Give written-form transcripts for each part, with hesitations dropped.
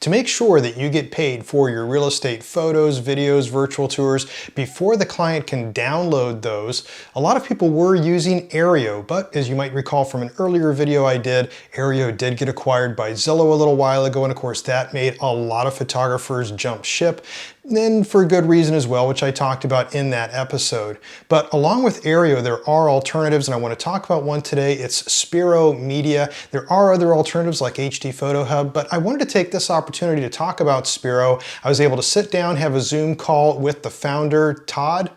To make sure that you get paid for your real estate photos, videos, virtual tours before the client can download those, a lot of people were using Ayreo, but as you might recall from an earlier video I did, Ayreo did get acquired by Zillow a little while ago, and of course that made a lot of photographers jump ship, and for good reason as well, which I talked about in that episode. But along with Ayreo, there are alternatives, and I want to talk about one today. It's Spiro Media. There are other alternatives like HD Photo Hub, but I wanted to take this opportunity to talk about Spiro. I was able to sit down, have a Zoom call with the founder, Todd,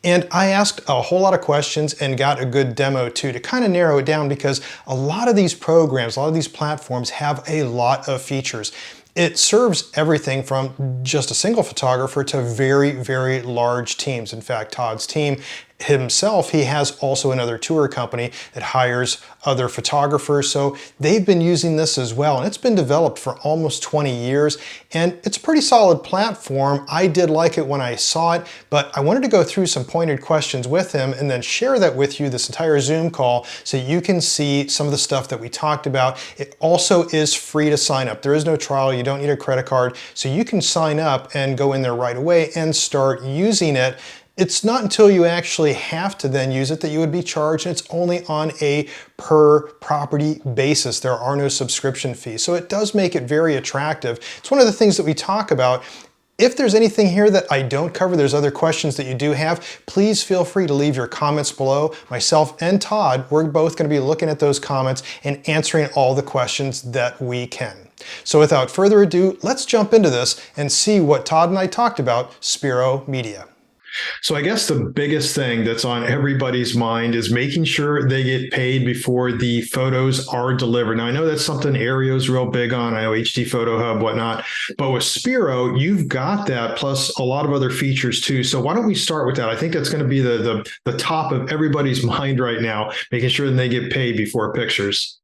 and I asked a whole lot of questions and got a good demo too to kind of narrow it down, because a lot of these programs, a lot of these platforms have a lot of features. It serves everything from just a single photographer to very, very large teams. In fact, Todd's team himself, he has also another tour company that hires other photographers. So they've been using this as well. And it's been developed for almost 20 years. And it's a pretty solid platform. I did like it when I saw it, but I wanted to go through some pointed questions with him and then share that with you, this entire Zoom call, so you can see some of the stuff that we talked about. It also is free to sign up. There is no trial. You don't need a credit card. So you can sign up and go in there right away and start using it. It's not until you actually have to then use it that you would be charged, and it's only on a per property basis. There are no subscription fees. So it does make it very attractive. It's one of the things that we talk about. If there's anything here that I don't cover, there's other questions that you do have, please feel free to leave your comments below. Myself and Todd, we're both going to be looking at those comments and answering all the questions that we can. So without further ado, let's jump into this and see what Todd and I talked about Spiro Media. So I guess the biggest thing that's on everybody's mind is making sure they get paid before the photos are delivered. Now, I know that's something Aereo's real big on. I know HD Photo Hub, whatnot. But with Spiro, you've got that plus a lot of other features too. So why don't we start with that? I think that's going to be the top of everybody's mind right now, making sure that they get paid before pictures.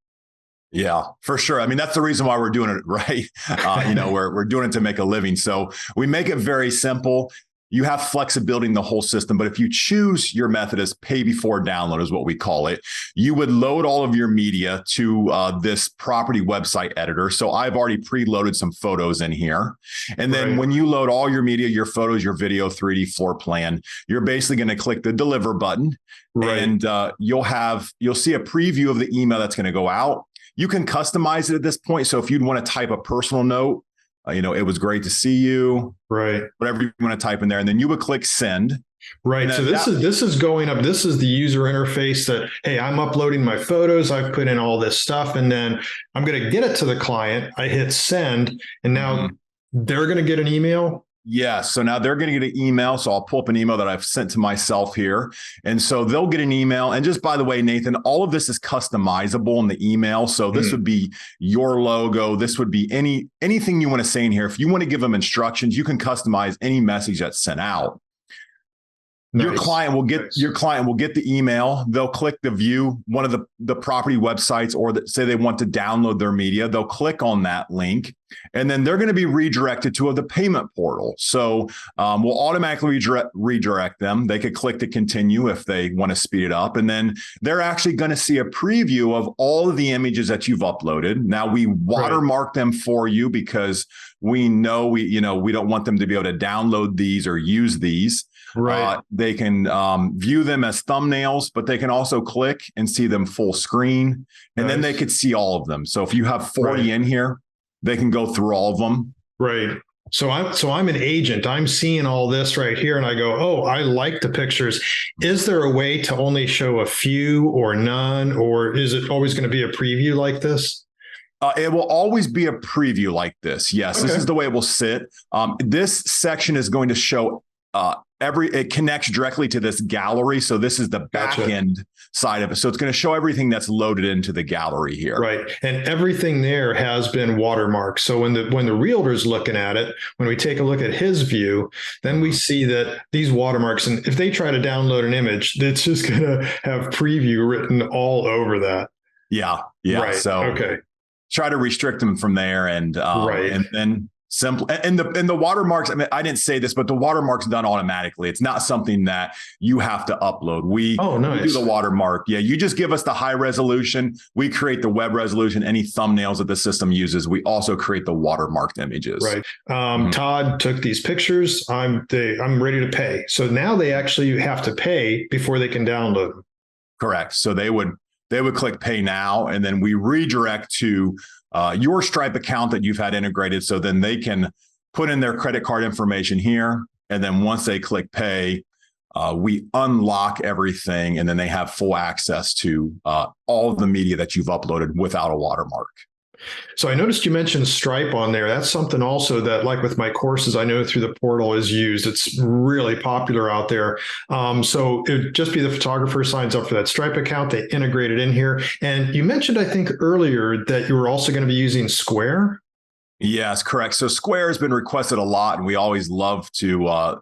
Yeah, for sure. I mean, that's the reason why we're doing it, right? We're doing it to make a living. So we make it very simple. You have flexibility in the whole system, but if you choose your method as pay before download is what we call it, you would load all of your media to this property website editor. So I've already preloaded some photos in here. And then when you load all your media, your photos, your video, 3D floor plan, you're basically going to click the deliver button, and you'll see a preview of the email that's going to go out. You can customize it at this point. So if you'd want to type a personal note, it was great to see you. Right. Whatever you want to type in there. And then you would click send. Right. So this is going up. This is the user interface that, hey, I'm uploading my photos. I've put in all this stuff, and then I'm going to get it to the client. I hit send, and now they're going to get an email. Yeah. So now they're going to get an email. So I'll pull up an email that I've sent to myself here. And so they'll get an email. And just by the way, Nathan, all of this is customizable in the email. So this would be your logo. This would be anything you want to say in here. If you want to give them instructions, you can customize any message that's sent out. Nice. Your client will get the email. They'll click the view one of the property websites, or say they want to download their media. They'll click on that link, and then they're going to be redirected to the payment portal. So we'll automatically redirect them. They could click to continue if they want to speed it up, and then they're actually going to see a preview of all of the images that you've uploaded. Now we watermark them for you because we know we don't want them to be able to download these or use these. Right. They can view them as thumbnails, but they can also click and see them full screen, and then they could see all of them. So if you have 40 in here, they can go through all of them. Right. So I'm an agent. I'm seeing all this right here, and I go, oh, I like the pictures. Is there a way to only show a few or none, or is it always going to be a preview like this? It will always be a preview like this. Yes, This is the way it will sit. This section is going to show it connects directly to this gallery. So this is the back end side of it. So it's going to show everything that's loaded into the gallery here. Right. And everything there has been watermarked. So when the realtor's looking at it, when we take a look at his view, then we see that these watermarks, and if they try to download an image, it's just going to have preview written all over that. Yeah. Yeah. Right. So try to restrict them from there. And then Simple. And the watermarks, I mean, I didn't say this, but the watermark's done automatically. It's not something that you have to upload. We do the watermark. Yeah, you just give us the high resolution. We create the web resolution, any thumbnails that the system uses. We also create the watermarked images. Right. Todd took these pictures. I'm ready to pay. So now they actually have to pay before they can download them. Correct. So they would click pay now, and then we redirect to your Stripe account that you've had integrated. So then they can put in their credit card information here. And then once they click pay, we unlock everything. And then they have full access to all of the media that you've uploaded without a watermark. So I noticed you mentioned Stripe on there. That's something also that, like with my courses, I know through the portal is used. It's really popular out there. So it would just be the photographer signs up for that Stripe account. They integrate it in here. And you mentioned, I think earlier, that you were also going to be using Square. Yes, correct. So Square has been requested a lot, and we always love to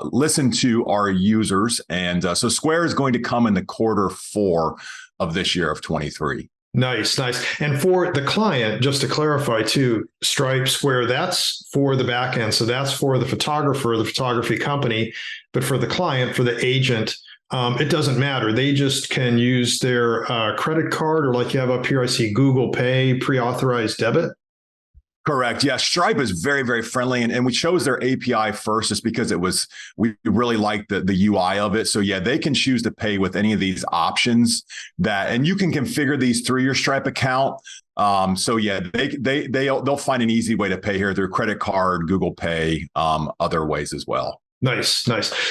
listen to our users. And so Square is going to come in the Q4 of this year of 23. Nice. And for the client, just to clarify too, Stripe, Square, that's for the back end. So that's for the photographer, the photography company. But for the client, for the agent, it doesn't matter. They just can use their credit card, or like you have up here, I see Google Pay, pre-authorized debit. Correct. Yeah. Stripe is very, very friendly. And we chose their API first just because we really liked the UI of it. So yeah, they can choose to pay with any of these options and you can configure these through your Stripe account. So yeah, they'll find an easy way to pay here through credit card, Google Pay, other ways as well. Nice.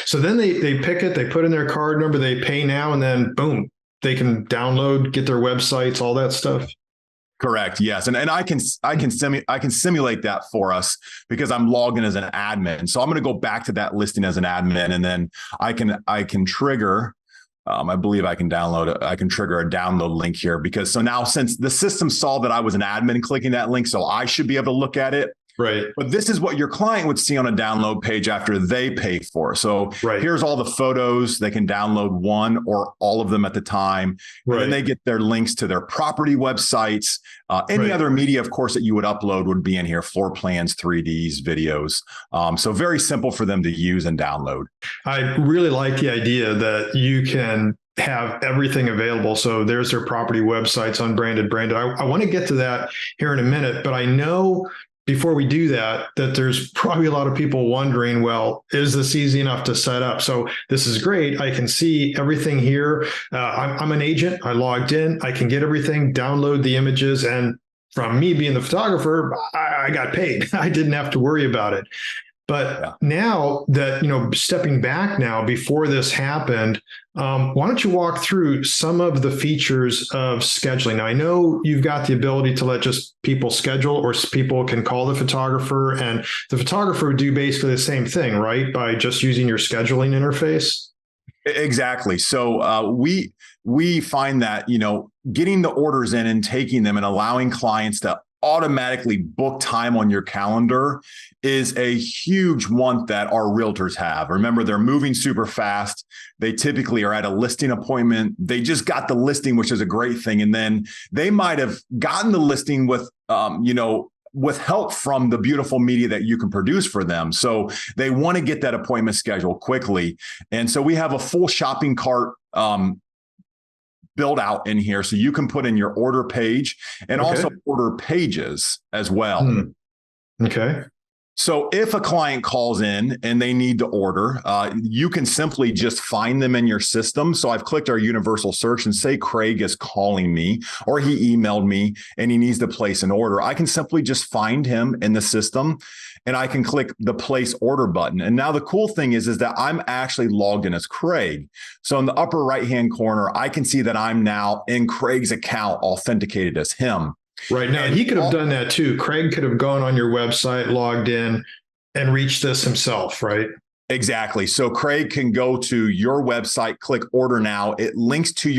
So then they pick it, they put in their card number, they pay now, and then boom, they can download, get their websites, all that stuff. Correct. Yes. And I can simulate that for us because I'm logged in as an admin. So I'm going to go back to that listing as an admin, and then I can trigger. I believe I can trigger a download link here because now since the system saw that I was an admin clicking that link, so I should be able to look at it. Right. But this is what your client would see on a download page after they pay for. So Here's all the photos. They can download one or all of them at the time. Right. And then they get their links to their property websites. Any other media, of course, that you would upload would be in here: floor plans, 3Ds, videos. So very simple for them to use and download. I really like the idea that you can have everything available. So there's their property websites, unbranded, branded. I want to get to that here in a minute, but I know before we do that there's probably a lot of people wondering, well, is this easy enough to set up? So this is great. I can see everything here. I'm an agent. I logged in. I can get everything, download the images. And from me being the photographer, I got paid. I didn't have to worry about it. But now that, stepping back now before this happened, why don't you walk through some of the features of scheduling? Now, I know you've got the ability to let just people schedule, or people can call the photographer, and the photographer would do basically the same thing, right? By just using your scheduling interface. Exactly. So we find that, getting the orders in and taking them and allowing clients to automatically book time on your calendar is a huge want that our realtors have. Remember, they're moving super fast. They typically are at a listing appointment. They just got the listing, which is a great thing. And then they might have gotten the listing with help from the beautiful media that you can produce for them. So they want to get that appointment scheduled quickly. And so we have a full shopping cart build out in here, so you can put in your order page and also order pages as well. Okay. So if a client calls in and they need to order, you can simply just find them in your system. So I've clicked our universal search and say Craig is calling me, or he emailed me and he needs to place an order. I can simply just find him in the system and I can click the place order button. And now the cool thing is that I'm actually logged in as Craig. So in the upper right-hand corner, I can see that I'm now in Craig's account, authenticated as him. Right. Now, he could have done that too. Craig could have gone on your website, logged in, and reached this himself, right? Exactly. So Craig can go to your website, click order now. It links to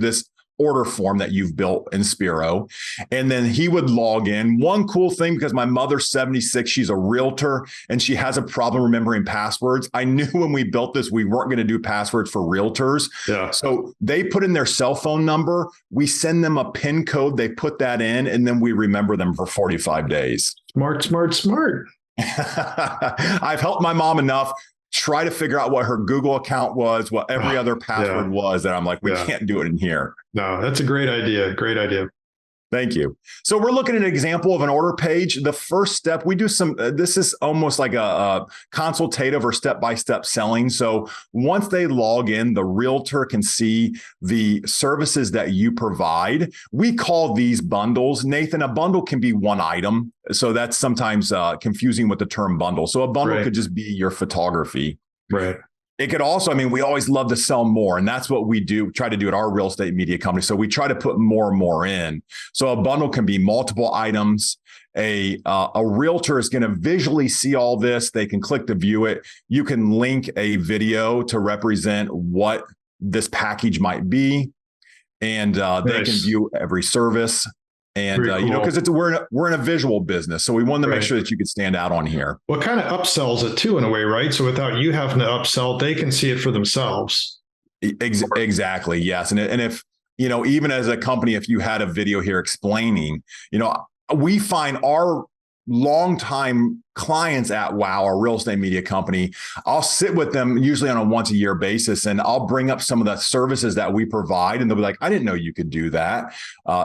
this order form that you've built in Spiro. And then he would log in. One cool thing, because my mother's 76, she's a realtor and she has a problem remembering passwords. I knew when we built this, we weren't going to do passwords for realtors. Yeah. So they put in their cell phone number. We send them a PIN code. They put that in, and then we remember them for 45 days. Smart, smart, smart. I've helped my mom enough try to figure out what her Google account was, what every other password was, that I'm like, we can't do it in here. No, that's a great idea. Great idea. Thank you. So we're looking at an example of an order page. The first step, we do some, this is almost like a consultative or step-by-step selling. So once they log in, the realtor can see the services that you provide. We call these bundles. Nathan, a bundle can be one item. So that's sometimes confusing with the term bundle. So a bundle could just be your photography. Right. It could also, I mean, we always love to sell more, and that's what we do, try to do at our real estate media company. So we try to put more and more in. So a bundle can be multiple items. A realtor is going to visually see all this. They can click to view it. You can link a video to represent what this package might be, and they can view every service. And, cool. You know, because we're in a visual business. So we wanted to make sure that you could stand out on here. Well, kind of upsells it too, in a way, right? So without you having to upsell, they can see it for themselves. Exactly. Yes. And if, you know, even as a company, if you had a video here explaining, you know, we find our longtime clients at WOW, our real estate media company, I'll sit with them usually on a once a year basis, and I'll bring up some of the services that we provide, and they'll be like, I didn't know you could do that.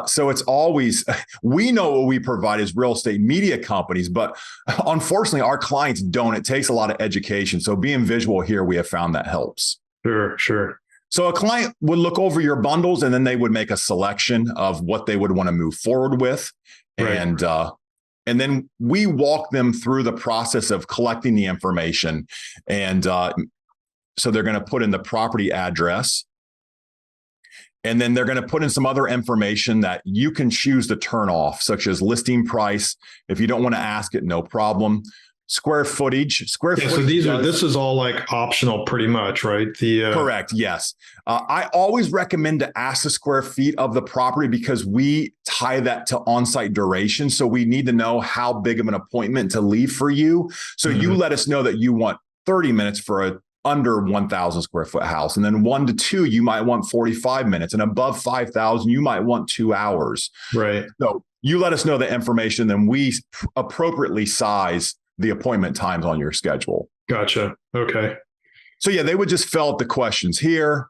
So it's always, we know what we provide as real estate media companies, but unfortunately our clients don't. It takes a lot of education. So being visual here, we have found that helps. Sure. So a client would look over your bundles, and then they would make a selection of what they would want to move forward with. And then we walk them through the process of collecting the information. And so they're going to put in the property address. And then they're going to put in some other information that you can choose to turn off, such as listing price. If you don't want to ask it, no problem. Square footage. So this is all like optional pretty much, right? Correct. Yes. I always recommend to ask the square feet of the property because we tie that to on-site duration. So we need to know how big of an appointment to leave for you. So you let us know that you want 30 minutes for a under 1,000 square foot house. And then 1 to 2, you might want 45 minutes. And above 5,000, you might want 2 hours. Right. So you let us know the information, then we appropriately size the appointment times on your schedule. Gotcha. Okay. So yeah, they would just fill out the questions here.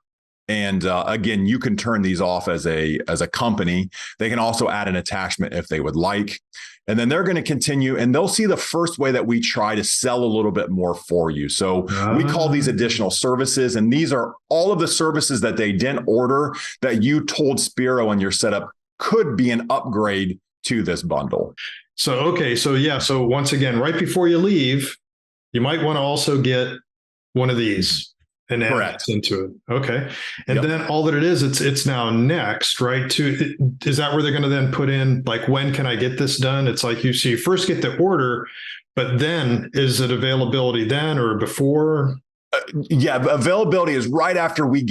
And again, you can turn these off as a company. They can also add an attachment if they would like. And then they're going to continue, and they'll see the first way that we try to sell a little bit more for you. So we call these additional services, and these are all of the services that they didn't order that you told Spiro in your setup could be an upgrade to this bundle. So, okay. So yeah. So once again, right before you leave, you might want to also get one of these and add this into it. Okay. And then all that it is, it's now next, right? Is that where they're going to then put in, like, when can I get this done? It's like you first get the order, but then is it availability then or before? Availability is right after we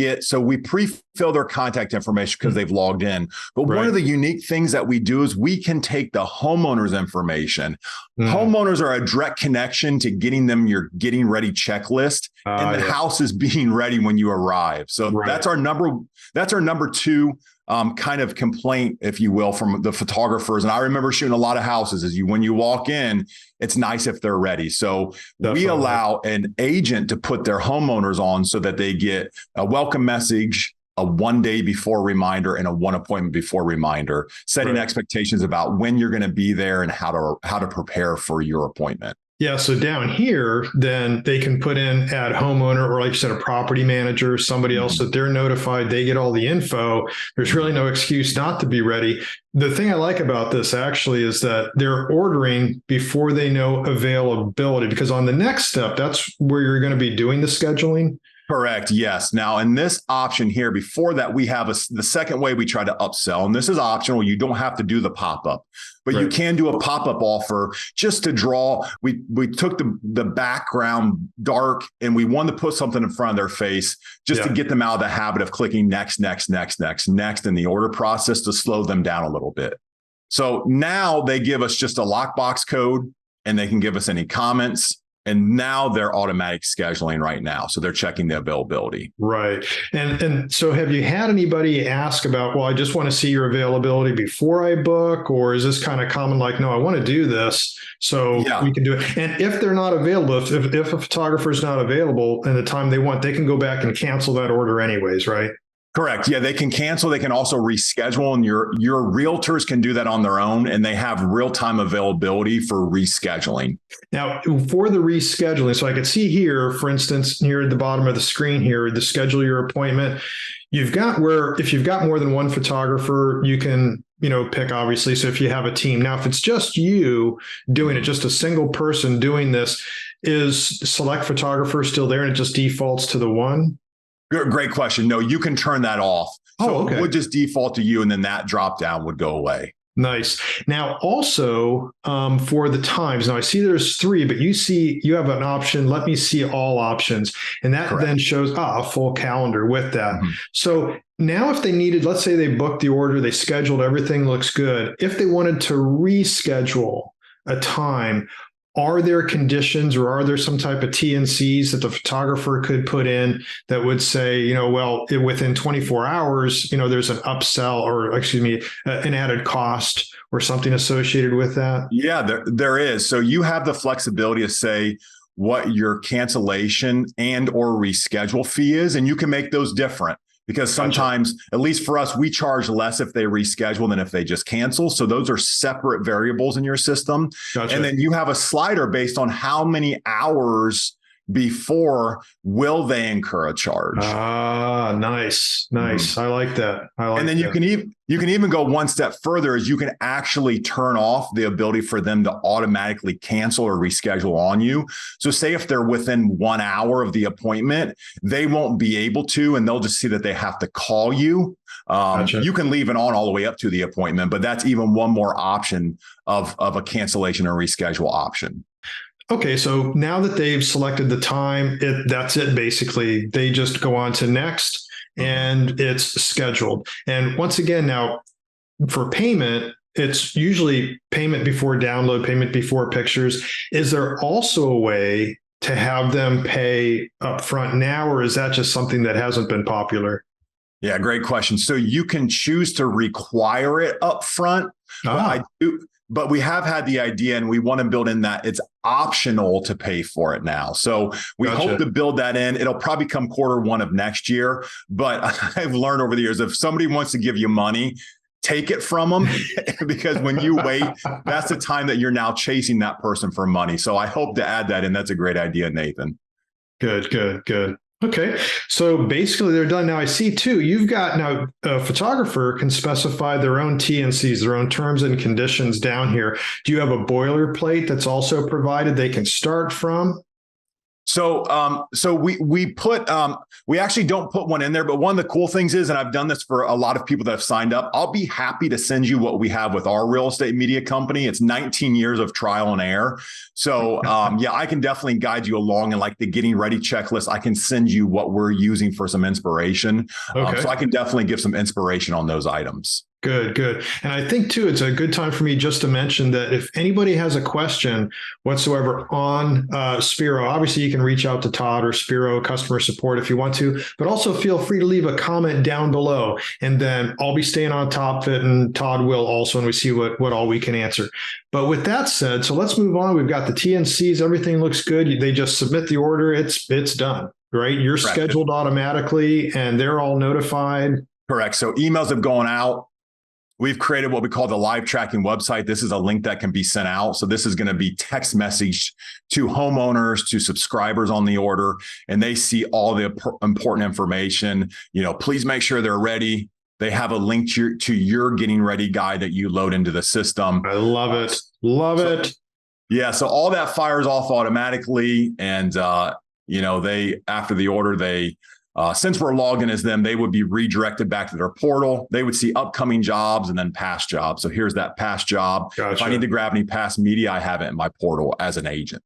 pre-fill their contact information because they've logged in. But one of the unique things that we do is we can take the homeowner's information. Homeowners are a direct connection to getting them your getting ready checklist, and the house is being ready when you arrive. So that's our number 2 kind of complaint, if you will, from the photographers. And I remember shooting a lot of houses when you walk in, it's nice if they're ready. So we allow an agent to put their homeowners on so that they get a welcome message, a 1 day before reminder, and a 1 appointment before reminder, setting expectations about when you're going to be there and how to prepare for your appointment. Yeah. So down here, then they can put in add homeowner, or like you said, a property manager, somebody else that they're notified, they get all the info. There's really no excuse not to be ready. The thing I like about this actually is that they're ordering before they know availability, because on the next step, that's where you're going to be doing the scheduling. Correct. Yes. Now, in this option here, before that, we have the second way we try to upsell, and this is optional. You don't have to do the pop-up, but you can do a pop-up offer just to draw. We took the background dark, and we wanted to put something in front of their face just to get them out of the habit of clicking next in the order process, to slow them down a little bit. So now they give us just a lockbox code, and they can give us any comments. And now they're automatic scheduling right now. So they're checking the availability. Right. And so have you had anybody ask about, well, I just want to see your availability before I book, or is this kind of common, like, no, I want to do this so we can do it. And if they're not available, if a photographer is not available in the time they want, they can go back and cancel that order anyways, right? Correct. Yeah, they can cancel. They can also reschedule, and your realtors can do that on their own, and they have real-time availability for rescheduling. Now, for the rescheduling, so I could see here, for instance, near the bottom of the screen here, the schedule your appointment. You've got where if you've got more than one photographer, you can pick, obviously. So if you have a team. Now, if it's just you doing it, just a single person doing this, is select photographer still there and it just defaults to the one? Great question. No, you can turn that off. So okay. It would just default to you, and then that drop down would go away. Nice. Now, also for the times, now I see there's 3, but you have an option. Let me see all options. And that then shows a full calendar with that. Mm-hmm. So now if they needed, let's say they booked the order, they scheduled, everything looks good. If they wanted to reschedule a time, are there conditions or are there some type of T&Cs that the photographer could put in that would say, within 24 hours, there's an upsell or an added cost or something associated with that? Yeah, there is. So you have the flexibility to say what your cancellation and or reschedule fee is, and you can make those different. Because sometimes, at least for us, we charge less if they reschedule than if they just cancel. So those are separate variables in your system. Gotcha. And then you have a slider based on how many hours before will they incur a charge. Ah, nice. Mm-hmm. I like that. And then you can even go one step further, is you can actually turn off the ability for them to automatically cancel or reschedule on you. So say if they're within 1 hour of the appointment, they won't be able to, and they'll just see that they have to call you. Gotcha. You can leave it on all the way up to the appointment, but that's even one more option of a cancellation or reschedule option. Okay, so now that they've selected the time, that's it basically. They just go on to next and it's scheduled. And once again, now for payment, it's usually payment before download, payment before pictures. Is there also a way to have them pay upfront now, or is that just something that hasn't been popular? Yeah, great question. So you can choose to require it upfront. But we have had the idea, and we want to build in that it's optional to pay for it now. So we hope to build that in. It'll probably come Q1 of next year. But I've learned over the years, if somebody wants to give you money, take it from them, because when you wait, that's the time that you're now chasing that person for money. So I hope to add that in. That's a great idea, Nathan. Good. Okay. So basically they're done. Now I see too, you've got now a photographer can specify their own T&Cs, their own terms and conditions down here. Do you have a boilerplate that's also provided they can start from? So we actually don't put one in there, but one of the cool things is, and I've done this for a lot of people that have signed up, I'll be happy to send you what we have with our real estate media company. It's 19 years of trial and error. So I can definitely guide you along, and like the getting ready checklist, I can send you what we're using for some inspiration. So I can definitely give some inspiration on those items. Good. And I think too, it's a good time for me just to mention that if anybody has a question whatsoever on Spiro, obviously you can reach out to Todd or Spiro customer support if you want to, but also feel free to leave a comment down below, and then I'll be staying on top of it, and Todd will also, and we see what all we can answer. But with that said, so let's move on. We've got the T&Cs, everything looks good. They just submit the order. It's done, right? You're scheduled automatically and they're all notified. Correct. So emails have gone out. We've created what we call the live tracking website. This is a link that can be sent out. So this is going to be text messaged to homeowners, to subscribers on the order, and they see all the important information. Please make sure they're ready. They have a link to your getting ready guide that you load into the system. I love it. It. Yeah. So all that fires off automatically. And, they, after the order, since we're logging as them, they would be redirected back to their portal. They would see upcoming jobs and then past jobs. So here's that past job. Gotcha. If I need to grab any past media, I have it in my portal as an agent.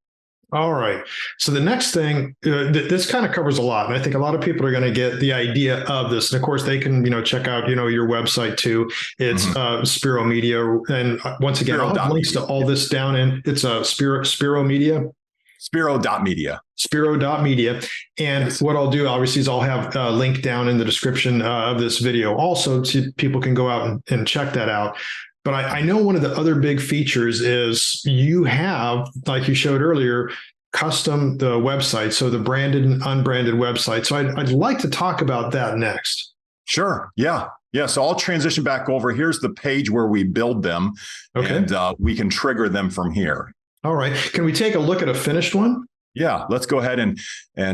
All right. So the next thing, this kind of covers a lot. And I think a lot of people are going to get the idea of this. And of course, they can, check out, your website too. It's Spiro Media. And once again, I'll have links to all this down in. It's Spiro Media. Spiro.media. Spiro.media. And what I'll do, obviously, is I'll have a link down in the description of this video also, so people can go out and check that out. But I know one of the other big features is you have, like you showed earlier, custom the website, so the branded and unbranded website. So I'd like to talk about that next. Sure. Yeah. Yeah. So I'll transition back over. Here's the page where we build them. Okay. And we can trigger them from here. All right. Can we take a look at a finished one? Yeah, let's go ahead and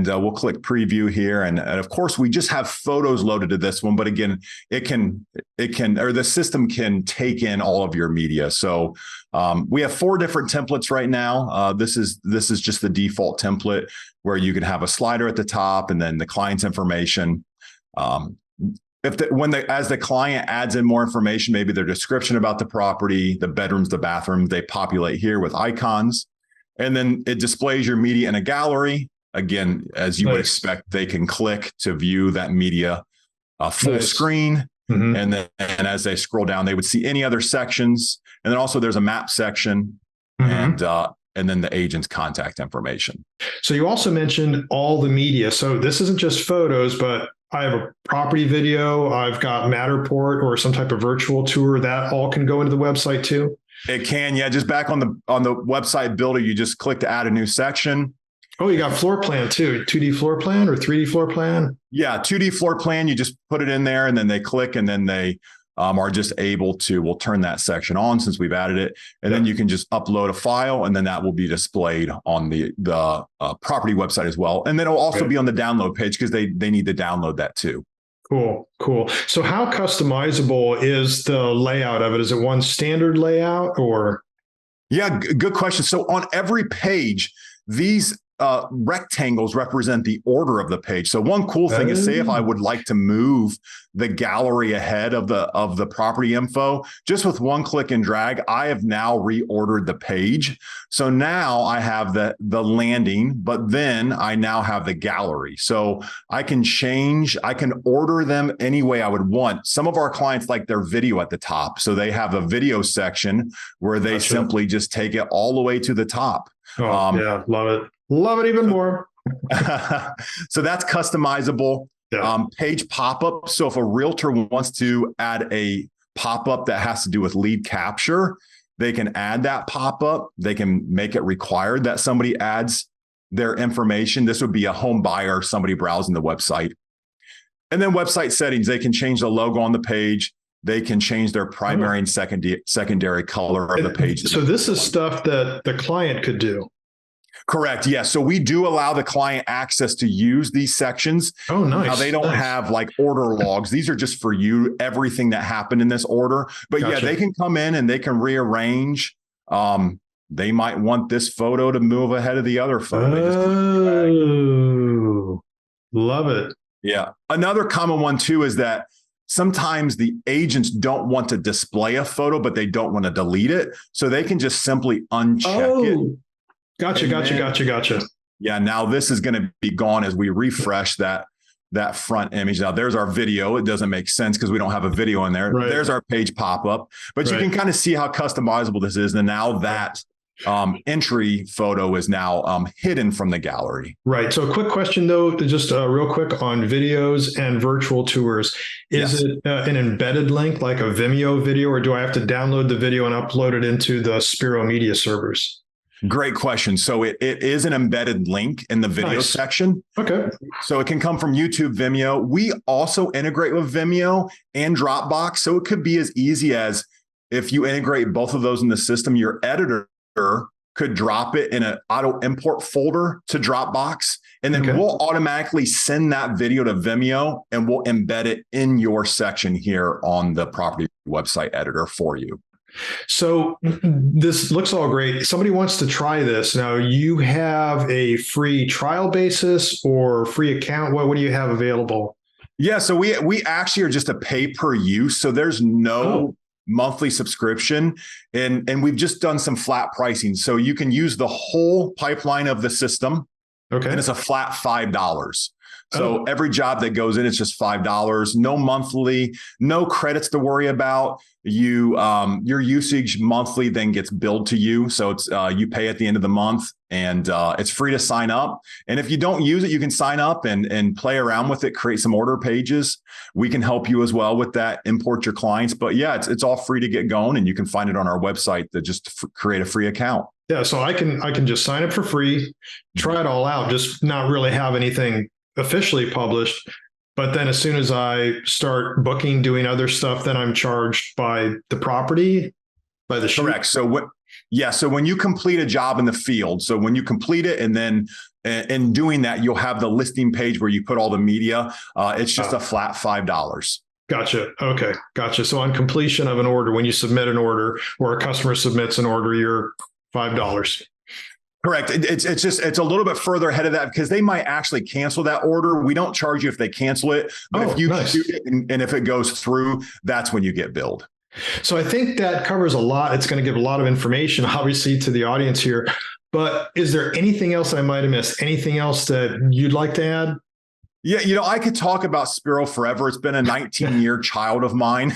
we'll click preview here. And of course, we just have photos loaded to this one. But again, the system can take in all of your media. So we have 4 different templates right now. This is just the default template where you can have a slider at the top and then the client's information. As the client adds in more information, maybe their description about the property, the bedrooms, the bathrooms, they populate here with icons. And then it displays your media in a gallery. Again, as you would expect, they can click to view that media full screen. Mm-hmm. And as they scroll down, they would see any other sections. And then also there's a map section and then the agent's contact information. So you also mentioned all the media. So this isn't just photos, but I have a property video. I've got Matterport or some type of virtual tour. That all can go into the website too. It can, yeah. Just back on the website builder, you just click to add a new section. Oh, you got floor plan too. 2D floor plan or 3D floor plan? Yeah, 2D floor plan. You just put it in there and then they click and then they are just able to, we'll turn that section on since we've added it. And then you can just upload a file and then that will be displayed on the property website as well. And then it'll also be on the download page because they need to download that too. Cool. So how customizable is the layout of it? Is it one standard layout or? Yeah, good question. So on every page, these rectangles represent the order of the page. So one cool thing is, say if I would like to move the gallery ahead of the property info, just with one click and drag, I have now reordered the page. So now I have the landing, but then I now have the gallery. So I can order them any way I would want. Some of our clients like their video at the top. So they have a video section where they simply just take it all the way to the top. Yeah, love it. Love it even more. So that's customizable. Yeah. Page pop-up. So if a realtor wants to add a pop-up that has to do with lead capture, they can add that pop-up. They can make it required that somebody adds their information. This would be a home buyer, somebody browsing the website. And then website settings, they can change the logo on the page. They can change their primary and secondary color of the page. So this is stuff that the client could do. Correct. Yeah. So we do allow the client access to use these sections. Oh, nice. Now they don't have like order logs. These are just for you, everything that happened in this order. But yeah, they can come in and they can rearrange. They might want this photo to move ahead of the other photo. Oh, love it. Yeah. Another common one too is that sometimes the agents don't want to display a photo, but they don't want to delete it. So they can just simply uncheck it. Gotcha. Yeah. Now this is going to be gone as we refresh that front image. Now there's our video. It doesn't make sense because we don't have a video in there. Right. There's our page pop-up, but you can kind of see how customizable this is. And now that entry photo is now hidden from the gallery. Right. So a quick question though, just real quick on videos and virtual tours. Is it an embedded link like a Vimeo video, or do I have to download the video and upload it into the Spiro Media servers? Great question. So it is an embedded link in the video section. Okay. So it can come from YouTube, Vimeo. We also integrate with Vimeo and Dropbox. So it could be as easy as if you integrate both of those in the system, your editor could drop it in an auto import folder to Dropbox. And then we'll automatically send that video to Vimeo and we'll embed it in your section here on the property website editor for you. So this looks all great. Somebody wants to try this. Now, you have a free trial basis or free account. What do you have available? Yeah, so we actually are just a pay per use. So there's no monthly subscription. And we've just done some flat pricing. So you can use the whole pipeline of the system. Okay. And it's a flat $5. So every job that goes in, it's just $5. No monthly, no credits to worry about. Your usage monthly then gets billed to you. So it's you pay at the end of the month, and it's free to sign up. And if you don't use it, you can sign up and play around with it, create some order pages. We can help you as well with that, import your clients. But yeah, it's all free to get going, and you can find it on our website to just create a free account. Yeah, so I can just sign up for free, try it all out, just not really have anything officially published. But then as soon as I start booking, doing other stuff, then I'm charged by the property, by the shoot. Correct. So when you complete a job in the field, so when you complete it, and then in doing that, you'll have the listing page where you put all the media. It's just a flat $5. Gotcha. Okay. Gotcha. So on completion of an order, when you submit an order or a customer submits an order, you're $5. Correct. It's a little bit further ahead of that, because they might actually cancel that order. We don't charge you if they cancel it, but if you shoot it and if it goes through, that's when you get billed. So I think that covers a lot. It's going to give a lot of information, obviously, to the audience here. But is there anything else I might have missed? Anything else that you'd like to add? Yeah, I could talk about Spiro forever. It's been a 19-year child of mine.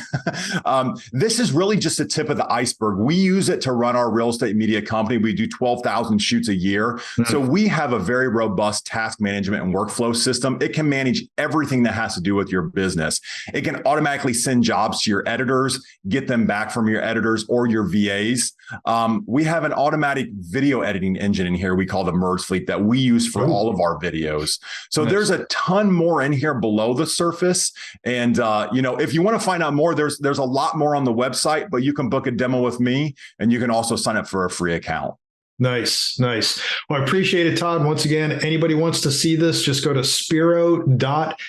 This is really just the tip of the iceberg. We use it to run our real estate media company. We do 12,000 shoots a year. Mm-hmm. So we have a very robust task management and workflow system. It can manage everything that has to do with your business. It can automatically send jobs to your editors, get them back from your editors or your VAs. We have an automatic video editing engine in here we call the Merge Fleet that we use for all of our videos. So there's a ton more in here below the surface. And, if you want to find out more, there's a lot more on the website, but you can book a demo with me, and you can also sign up for a free account. Nice. Well, I appreciate it, Todd. Once again, anybody wants to see this, just go to spiro.media.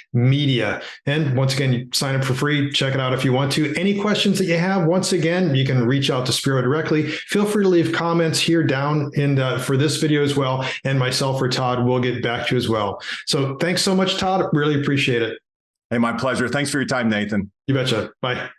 And once again, you sign up for free. Check it out if you want to. Any questions that you have, once again, you can reach out to Spiro directly. Feel free to leave comments here down for this video as well. And myself or Todd will get back to you as well. So thanks so much, Todd. Really appreciate it. Hey, my pleasure. Thanks for your time, Nathan. You betcha. Bye.